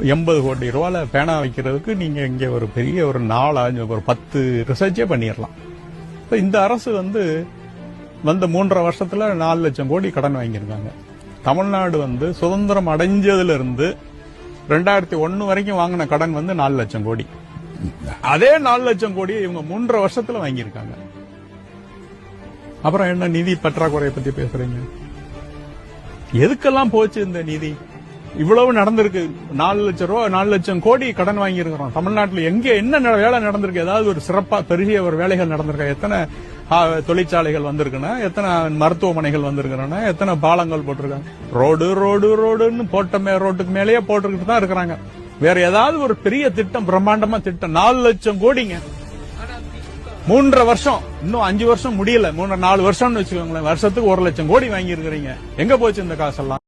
80 கோடி ரூபால பேனா வைக்கிறதுக்கு நீங்க இங்க ஒரு பெரிய ஒரு 10 ரிசர்ச்சே பண்ணிடலாம். இந்த அரசு வந்த 3.5 வருஷத்துல 4 லட்சம் கோடி கடன் வாங்கியிருக்காங்க. தமிழ்நாடு சுதந்திரம் அடைஞ்சதுல இருந்து 2001 வரைக்கும் வாங்கின கடன் 4 லட்சம் கோடி. அதே 4 லட்சம் கோடி இவங்க 3.5 வருஷத்துல வாங்கியிருக்காங்க. அப்புறம் என்ன நிதி பற்றாக்குறையை பத்தி பேசுறீங்க? எதுக்கெல்லாம் போச்சு இந்த நிதி? இவ்வளவு நடந்திருக்கு. 4 லட்சம் ரூபாய் 4 லட்சம் கோடி கடன் வாங்கி இருக்கிறோம். தமிழ்நாட்டில் எங்க என்ன வேலை நடந்திருக்கு? ஏதாவது ஒரு சிறப்பா பெரிய ஒரு வேலைகள் நடந்திருக்கா? எத்தனை தொழிற்சாலைகள் வந்திருக்குன்னா, எத்தனை மருத்துவமனைகள் வந்திருக்கிறோன்னா, எத்தனை பாலங்கள் போட்டிருக்காங்க? ரோடுன்னு ரோட்டுக்கு மேலேயே போட்டுக்கிட்டு தான் இருக்கிறாங்க. வேற ஏதாவது ஒரு பெரிய திட்டம், பிரம்மாண்டமா திட்டம் 4 லட்சம் கோடிங்க. 3.5 வருஷம், இன்னும் 5 வருஷம் முடியல. 4 வருஷம்னு வச்சுக்கோங்களேன். வருஷத்துக்கு 1 லட்சம் கோடி வாங்கி இருக்கிறீங்க. எங்க போச்சு இந்த காசெல்லாம்?